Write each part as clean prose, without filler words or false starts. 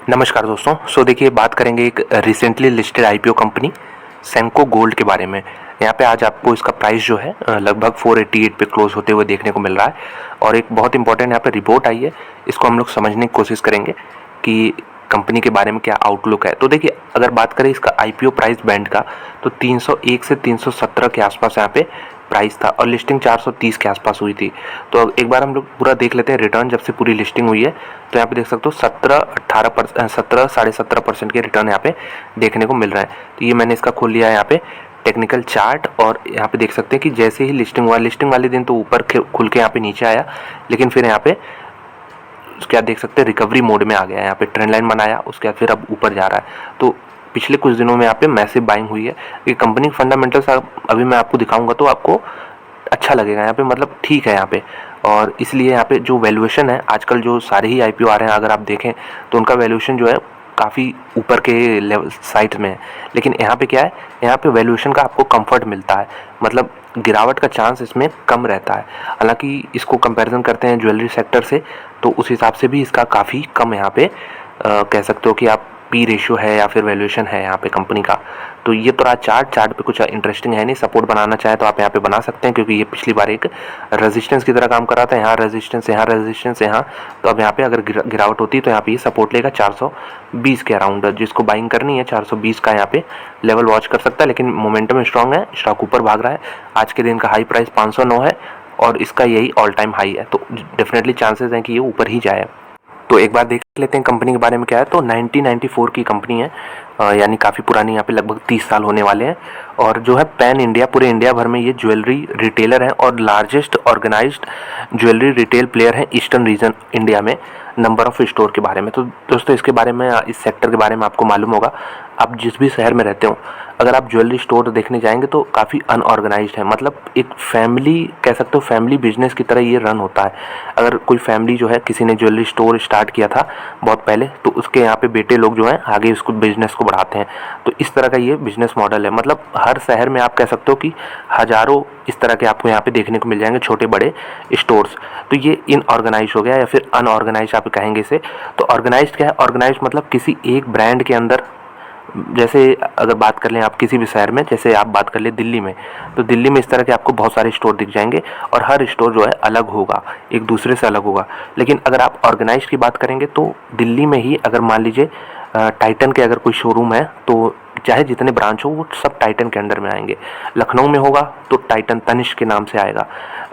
नमस्कार दोस्तों। देखिए, बात करेंगे एक recently listed IPO company Senco gold के बारे में। यहाँ पे आज आपको इसका प्राइस जो है लगभग 488 पे क्लोज होते हुए देखने को मिल रहा है। और एक बहुत इंपॉर्टेंट यहाँ पे रिपोर्ट आई है, इसको हम लोग समझने की कोशिश करेंगे कि कंपनी के बारे में क्या आउटलुक है। तो देखिए, अगर बात करें इसका आईपीओ प्राइस बैंड का, तो 301 से 317 के आसपास यहाँ पे प्राइस था और लिस्टिंग 430 के आसपास हुई थी। तो एक बार हम लोग पूरा देख लेते हैं रिटर्न जब से पूरी लिस्टिंग हुई है। तो यहाँ पे देख सकते हो 17 के रिटर्न यहाँ पे देखने को मिल रहे हैं। तो ये मैंने इसका खोल लिया है यहाँ पे टेक्निकल चार्ट, और यहाँ पे देख सकते हैं कि जैसे ही लिस्टिंग हुआ, लिस्टिंग वाले दिन तो ऊपर खुल के यहाँ पे नीचे आया, लेकिन फिर यहाँ पे उसके बाद देख सकते हैं रिकवरी मोड में आ गया। यहाँ पे ट्रेंड लाइन बनाया, उसके बाद फिर अब ऊपर जा रहा है। तो पिछले कुछ दिनों में यहाँ पे मैसिव बाइंग हुई है। ये कंपनी फंडामेंटल्स अभी मैं आपको दिखाऊंगा तो आपको अच्छा लगेगा। यहाँ पे मतलब ठीक है यहाँ पे, और इसलिए यहाँ पे जो वैल्यूएशन है, आजकल जो सारे ही आईपीओ आ रहे हैं अगर आप देखें तो उनका वैल्यूएशन जो है काफ़ी ऊपर के लेवल साइड में है। लेकिन यहाँ पे क्या है, यहाँ पे वैल्यूएशन का आपको कंफर्ट मिलता है, मतलब गिरावट का चांस इसमें कम रहता है। हालांकि इसको कंपैरिजन करते हैं ज्वेलरी सेक्टर से, तो उस हिसाब से भी इसका काफ़ी कम यहाँ पे कह सकते हो कि आप पी रेशियो है या फिर वैल्यूएशन है यहाँ पे कंपनी का। तो ये तो रहा चार्ट पे कुछ इंटरेस्टिंग है नहीं। सपोर्ट बनाना चाहे तो आप यहाँ पे बना सकते हैं, क्योंकि ये पिछली बार एक रेजिस्टेंस की तरह काम कर रहा था। यहाँ रेजिस्टेंस, यहाँ रेजिस्टेंस, यहाँ। तो अब यहाँ पे अगर गिरावट होती है तो यहाँ पे ये सपोर्ट लेगा 420 के अराउंड। जिसको बाइंग करनी है 420 का यहाँ पे लेवल वॉच कर सकता है। लेकिन मोमेंटम स्ट्रॉन्ग है, स्टॉक ऊपर भाग रहा है। आज के दिन का हाई प्राइस 509 है और इसका यही ऑल टाइम हाई है, तो डेफिनेटली चांसेस हैं कि ये ऊपर ही जाए। तो एक बार देख लेते हैं कंपनी के बारे में क्या है। तो 1994 की कंपनी है, यानी काफ़ी पुरानी, यहाँ पे लगभग 30 साल होने वाले हैं। और जो है पैन इंडिया, पूरे इंडिया भर में ये ज्वेलरी रिटेलर है और largest organised jewellery retail player है ईस्टर्न रीजन इंडिया में। नंबर ऑफ स्टोर के बारे में, तो दोस्तों इसके बारे में, इस सेक्टर के बारे में आपको मालूम होगा। आप जिस भी शहर में रहते हो, अगर आप ज्वेलरी स्टोर देखने जाएंगे तो काफ़ी अनऑर्गेनाइज्ड है। मतलब एक फैमिली कह सकते हो, फैमिली बिजनेस की तरह ये रन होता है। अगर कोई फैमिली जो है, किसी ने ज्वेलरी स्टोर स्टार्ट किया था बहुत पहले, तो उसके यहाँ पे बेटे लोग जो हैं आगे उसको बिजनेस को बढ़ाते हैं। तो इस तरह का ये बिजनेस मॉडल है। मतलब हर शहर में आप कह सकते हो कि हज़ारों इस तरह के आपको यहाँ पे देखने को मिल जाएंगे छोटे बड़े स्टोर्स। तो ये इनऑर्गेनाइज हो गया, या फिर अनऑर्गेनाइज आप कहेंगे इसे। तो ऑर्गेनाइज्ड क्या है? ऑर्गेनाइज्ड मतलब किसी एक ब्रांड के अंदर, जैसे अगर बात कर लें आप किसी भी शहर में, जैसे आप बात कर लें दिल्ली में, तो दिल्ली में इस तरह के आपको बहुत सारे स्टोर दिख जाएंगे और हर स्टोर जो है अलग होगा, एक दूसरे से अलग होगा। लेकिन अगर आप ऑर्गेनाइज की बात करेंगे तो दिल्ली में ही अगर मान लीजिए टाइटन के अगर कोई शोरूम है, तो चाहे जितने ब्रांच हो वो सब टाइटन के अंडर में आएंगे। लखनऊ में होगा तो टाइटन तनिष्क के नाम से आएगा,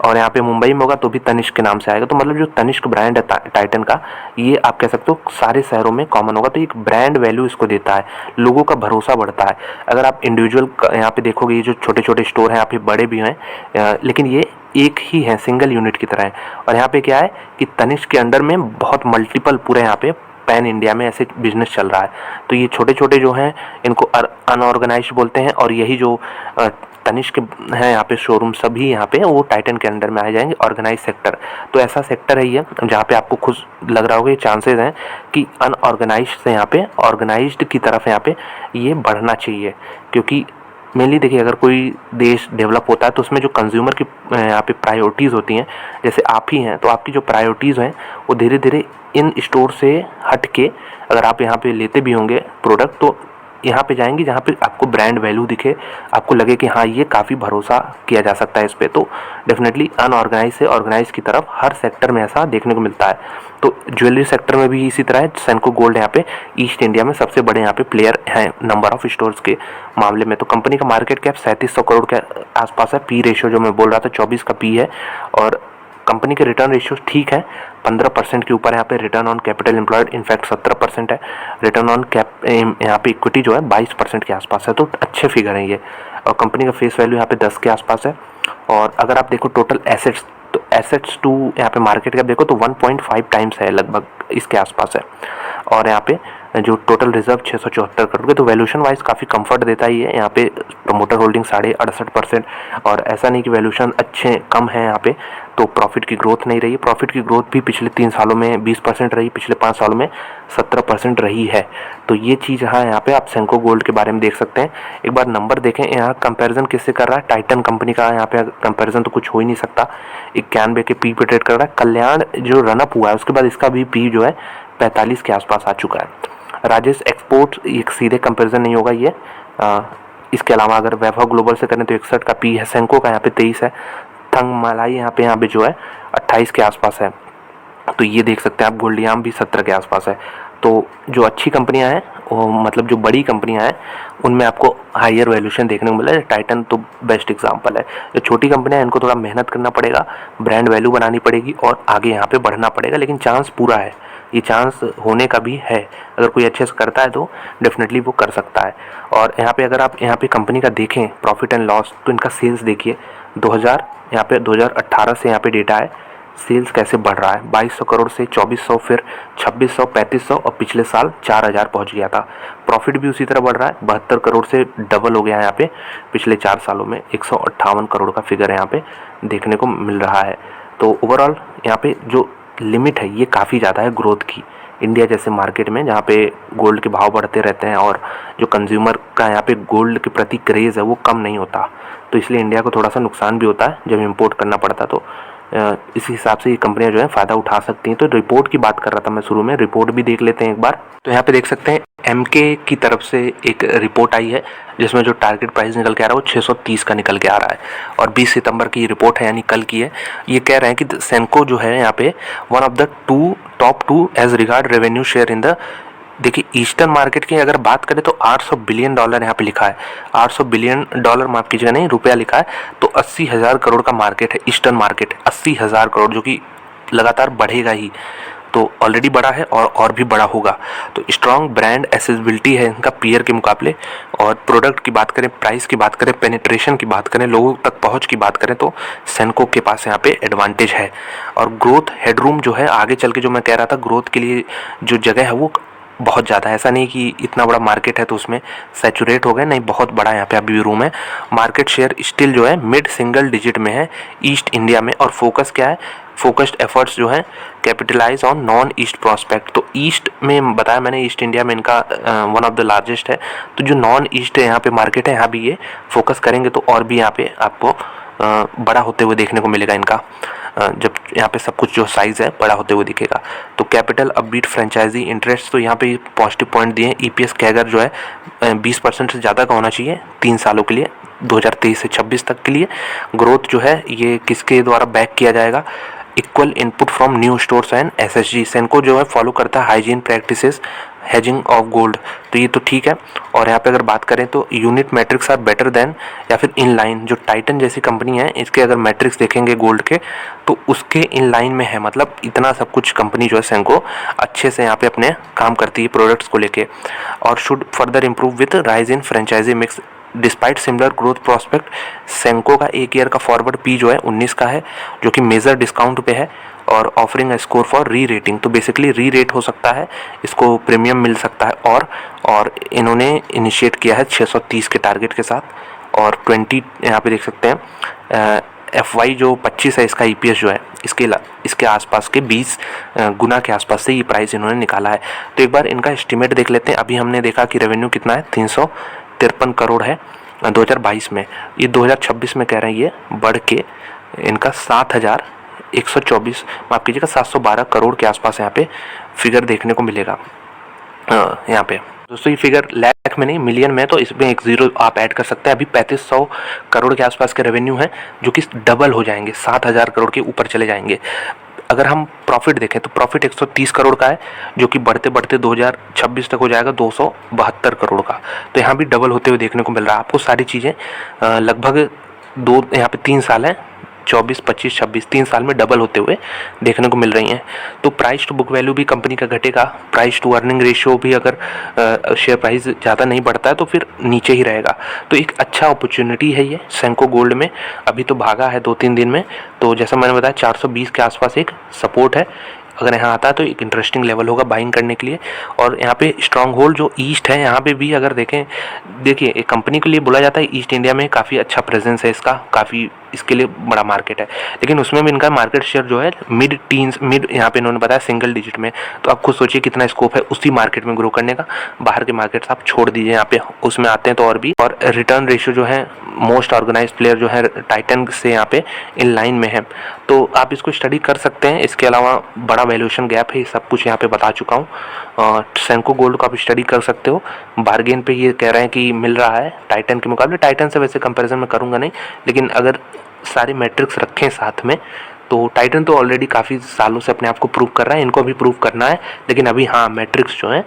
और यहाँ पे मुंबई में होगा तो भी तनिष्क के नाम से आएगा। तो मतलब जो तनिष्क ब्रांड है टाइटन का, ये आप कह सकते हो सारे शहरों में कॉमन होगा। तो एक ब्रांड वैल्यू इसको देता है, लोगों का भरोसा बढ़ता है। अगर आप इंडिविजुअल यहाँ पे देखोगे, ये जो छोटे छोटे स्टोर हैं, यहाँ पे बड़े भी हैं, लेकिन ये एक ही है, सिंगल यूनिट की तरह है। और यहाँ पे क्या है कि तनिष्क के अंडर में बहुत मल्टीपल पूरे यहाँ पे पैन इंडिया में ऐसे बिजनेस चल रहा है। तो ये छोटे छोटे जो हैं इनको अनऑर्गेनाइज बोलते हैं, और यही जो तनिष्क है यहाँ पे शोरूम, सभी यहाँ पे वो टाइटन के अंडर में आ जाएंगे, ऑर्गेनाइज सेक्टर। तो ऐसा सेक्टर है ये जहाँ पे आपको खुद लग रहा होगा, ये चांसेस हैं कि अनऑर्गेनाइज से यहाँ पे ऑर्गेनाइज्ड की तरफ यहाँ पे ये बढ़ना चाहिए। क्योंकि मेनली देखिए, अगर कोई देश डेवलप होता है तो उसमें जो कंज्यूमर की यहाँ पे प्रायोरिटीज़ होती हैं, जैसे आप ही हैं, तो आपकी जो प्रायोरिटीज़ हैं वो धीरे धीरे इन स्टोर से हट के, अगर आप यहाँ पे लेते भी होंगे प्रोडक्ट, तो यहाँ पे जाएंगे जहाँ पे आपको ब्रांड वैल्यू दिखे, आपको लगे कि हाँ ये काफ़ी भरोसा किया जा सकता है इस पर। तो डेफिनेटली अनऑर्गेनाइज से ऑर्गेनाइज की तरफ हर सेक्टर में ऐसा देखने को मिलता है। तो ज्वेलरी सेक्टर में भी इसी तरह है। सेंको गोल्ड यहाँ पे ईस्ट इंडिया में सबसे बड़े यहाँ पे प्लेयर हैं नंबर ऑफ स्टोर्स के मामले में। तो कंपनी का मार्केट कैप 3700 करोड़ के आसपास है। पी रेशियो जो मैं बोल रहा था 24 का पी है, और कंपनी के रिटर्न रेशियो ठीक है, 15% के ऊपर यहाँ पे return on capital employed in fact 17% है। रिटर्न ऑन यहाँ पे इक्विटी जो है 22% के आसपास है। तो अच्छे फिगर हैं ये, और कंपनी का फेस वैल्यू यहाँ पे 10 के आसपास है। और अगर आप देखो टोटल एसेट्स, तो एसेट्स टू यहाँ पे मार्केट कैप देखो तो 1.5 टाइम्स है, लगभग इसके आसपास है। और यहाँ पे जो टोटल रिजर्व 674 करोड़ के, तो वैल्यूशन वाइज काफ़ी कंफर्ट देता ही है। यहाँ पे प्रमोटर होल्डिंग 68.5%, और ऐसा नहीं कि वैल्यूशन अच्छे कम है यहाँ पे तो प्रॉफिट की ग्रोथ नहीं रही। प्रॉफिट की ग्रोथ भी पिछले 3 सालों में 20% रही, पिछले 5 सालों में 17% रही है। तो ये चीज़ यहाँ पे आप सेंको गोल्ड के बारे में देख सकते हैं। एक बार नंबर देखें, यहाँ कंपैरिजन किससे कर रहा है, टाइटन कंपनी का यहाँ पे कंपैरिजन तो कुछ हो ही नहीं सकता। 91 के पी पे ट्रेड कर रहा है। कल्याण जो रनअप हुआ है उसके बाद इसका भी पी जो है 45 के आसपास आ चुका है। राजेश एक्सपोर्ट, एक सीधे कंपैरिजन नहीं होगा ये। इसके अलावा अगर वैभव ग्लोबल से करें तो 61 का पी है, सेंको का यहाँ पे 23 है, थंगमालाई यहाँ पे जो है 28 के आसपास है। तो ये देख सकते हैं आप, गोल्डियाम भी 17 के आसपास है। तो जो अच्छी कंपनियां हैं, वो मतलब जो बड़ी कंपनियां हैं, उनमें आपको हायर वैल्यूएशन देखने को मिला है। टाइटन तो बेस्ट एग्जांपल है। जो छोटी कंपनियां हैं, इनको थोड़ा मेहनत करना पड़ेगा, ब्रांड वैल्यू बनानी पड़ेगी और आगे यहाँ पे बढ़ना पड़ेगा, लेकिन चांस पूरा है, ये चांस होने का भी है। अगर कोई अच्छे से करता है तो डेफिनेटली वो कर सकता है। और यहाँ पे अगर आप यहाँ पे कंपनी का देखें प्रॉफिट एंड लॉस, तो इनका सेल्स देखिए 2018 से यहाँ पे डेटा है, सेल्स कैसे बढ़ रहा है, 2200 करोड़ से 2400, फिर 2600, 3500 और पिछले साल 4000 पहुंच गया था। प्रॉफिट भी उसी तरह बढ़ रहा है, 72 करोड़ से डबल हो गया है यहाँ पे पिछले 4 सालों में, 158 करोड़ का फिगर यहाँ पे देखने को मिल रहा है। तो ओवरऑल यहाँ पे जो लिमिट है ये काफ़ी ज़्यादा है ग्रोथ की। इंडिया जैसे मार्केट में जहाँ पे गोल्ड के भाव बढ़ते रहते हैं और जो कंज्यूमर का यहाँ पे गोल्ड के प्रति क्रेज़ है वो कम नहीं होता, तो इसलिए इंडिया को थोड़ा सा नुकसान भी होता है जब इम्पोर्ट करना पड़ता। तो इस हिसाब से ये कंपनियां जो है फ़ायदा उठा सकती हैं। तो रिपोर्ट की बात कर रहा था मैं शुरू में, रिपोर्ट भी देख लेते हैं एक बार। तो यहाँ पे देख सकते हैं एमके की तरफ से एक रिपोर्ट आई है जिसमें जो टारगेट प्राइस निकल के आ रहा है वो 630 का निकल के आ रहा है, और 20 सितंबर की रिपोर्ट है, यानी कल की है। ये कह रहे हैं कि सेंको जो है यहाँ पे one of the top two as regard revenue share in the, देखिए ईस्टर्न मार्केट की अगर बात करें तो $800 बिलियन यहाँ पे लिखा है, $800 बिलियन माफ कीजिएगा, नहीं रुपया लिखा है। तो 80,000 करोड़ का मार्केट है ईस्टर्न मार्केट, 80,000 करोड़, जो कि लगातार बढ़ेगा ही। तो ऑलरेडी बड़ा है और भी बड़ा होगा। तो स्ट्रॉन्ग ब्रांड एसेसिबिलिटी है इनका पीयर के मुकाबले, और प्रोडक्ट की बात करें, प्राइस की बात करें, पेनिट्रेशन की बात करें, लोगों तक पहुंच की बात करें, तो सेंको के पास यहाँ पे एडवांटेज है। और ग्रोथ हेडरूम जो है आगे चल के, जो मैं कह रहा था ग्रोथ के लिए जो जगह है वो बहुत ज़्यादा है। ऐसा नहीं कि इतना बड़ा मार्केट है तो उसमें सैचुरेट हो गए, नहीं, बहुत बड़ा यहाँ पे अभी भी रूम है। मार्केट शेयर स्टिल जो है मिड सिंगल डिजिट में है ईस्ट इंडिया में, और फोकस क्या है, फोकस्ड एफर्ट्स जो है capitalise on non east prospect. तो ईस्ट में बताया मैंने, ईस्ट इंडिया में इनका वन ऑफ द लार्जेस्ट है। तो जो नॉन ईस्ट है यहाँ पे मार्केट है, यहाँ भी ये फोकस करेंगे तो और भी यहाँ पे आपको बड़ा होते हुए देखने को मिलेगा इनका, जब यहाँ पे सब कुछ जो साइज़ है बड़ा होते हुए दिखेगा। तो कैपिटल अपबीट फ्रेंचाइजी इंटरेस्ट, तो यहाँ पे पॉजिटिव पॉइंट दिए हैं। ईपीएस कैगर जो है 20% से ज़्यादा का होना चाहिए 3 सालों के लिए, 2023 से 26 तक के लिए। ग्रोथ जो है ये किसके द्वारा बैक किया जाएगा, equal input from new stores and SSG. Senco जो है फॉलो करता है hygiene practices, hedging of gold, तो ये तो ठीक है। और यहाँ पे अगर बात करें तो unit metrics are better than या फिर इन लाइन, जो टाइटन जैसी कंपनी है इसके अगर मैट्रिक्स देखेंगे गोल्ड के तो उसके इन लाइन में है। मतलब इतना सब कुछ कंपनी जो है सेंको अच्छे से यहाँ पे अपने काम करती है प्रोडक्ट्स को लेके, और should further improve with rise in franchisee mix despite similar growth prospect. Senco का एक ईयर का फॉरवर्ड पी जो है 19 का है, जो कि मेजर डिस्काउंट पे है, और ऑफरिंग अ स्कोर फॉर री रेटिंग, तो बेसिकली री रेट हो सकता है, इसको प्रीमियम मिल सकता है। और इन्होंने इनिशिएट किया है 630 के टारगेट के साथ, और 20 यहाँ पे देख सकते हैं FY जो 25 है इसका EPS जो है इसके आसपास के 20 गुना के आसपास से ये प्राइस इन्होंने निकाला है। तो एक बार इनका एस्टिमेट देख लेते हैं। अभी हमने देखा कि रेवेन्यू कितना है, 353 करोड़ है 2022 में। ये 2026 में कह रहे हैं ये बढ़ के इनका 7,124 माफ कीजिएगा 712 करोड़ के आसपास यहाँ पे फिगर देखने को मिलेगा। यहाँ पे दोस्तों ये फिगर लाख में नहीं मिलियन में, तो इसमें एक जीरो आप ऐड कर सकते हैं। अभी 3500 करोड़ के आसपास के रेवेन्यू है, जो कि डबल हो जाएंगे, 7,000 करोड़ के ऊपर चले जाएंगे। अगर हम प्रॉफिट देखें तो प्रॉफिट 130 करोड़ का है, जो कि बढ़ते बढ़ते 2026 तक हो जाएगा 272 करोड़ का। तो यहाँ भी डबल होते हुए देखने को मिल रहा है आपको। सारी चीज़ें लगभग यहाँ पे 3 साल है, 24, 25, 26, 3 साल में डबल होते हुए देखने को मिल रही हैं। तो प्राइस टू बुक वैल्यू भी कंपनी का घटेगा, प्राइस टू अर्निंग रेशियो भी अगर शेयर प्राइस ज़्यादा नहीं बढ़ता है तो फिर नीचे ही रहेगा। तो एक अच्छा अपॉर्चुनिटी है ये सेंको गोल्ड में। अभी तो भागा है 2-3 दिन में, तो जैसा मैंने बताया 420 के आसपास एक सपोर्ट है। अगर यहाँ आता है तो एक इंटरेस्टिंग लेवल होगा बाइंग करने के लिए। और यहाँ पे स्ट्रॉन्ग होल्ड जो ईस्ट है, यहाँ पे भी अगर देखिए एक कंपनी के लिए बोला जाता है ईस्ट इंडिया में काफ़ी अच्छा प्रेजेंस है इसका, काफ़ी इसके लिए बड़ा मार्केट है, लेकिन उसमें भी इनका मार्केट शेयर जो है मिड यहाँ पे इन्होंने बताया सिंगल डिजिट में। तो आप खुद सोचिए कितना स्कोप है उसी मार्केट में ग्रो करने का। बाहर के मार्केट्स आप छोड़ दीजिए, यहाँ पे उसमें आते हैं तो और भी। और रिटर्न रेशियो जो है मोस्ट ऑर्गेनाइज प्लेयर जो है टाइटन से यहाँ पे इन लाइन में है, तो आप इसको स्टडी कर सकते हैं। इसके अलावा बड़ा वैल्यूएशन गैप है, ये सब कुछ यहाँ पे बता चुका हूँ। सेंको गोल्ड को आप स्टडी कर सकते हो। बार्गेन पे ये कह रहे हैं कि मिल रहा है टाइटन के मुकाबले। टाइटन से वैसे कंपैरिजन में करूँगा नहीं, लेकिन अगर सारे मैट्रिक्स रखें साथ में तो टाइटन तो ऑलरेडी काफ़ी सालों से अपने आप को प्रूव कर रहा है, इनको भी प्रूव करना है। लेकिन अभी हाँ मैट्रिक्स जो है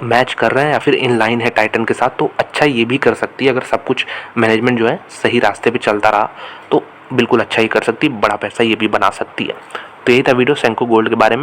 मैच कर रहे हैं या फिर इन लाइन है टाइटन के साथ, तो अच्छा ये भी कर सकती है अगर सब कुछ मैनेजमेंट जो है सही रास्ते पे चलता रहा तो बिल्कुल अच्छा ही कर सकती है, बड़ा पैसा ये भी बना सकती है। तो यही था वीडियो सेंको गोल्ड के बारे में।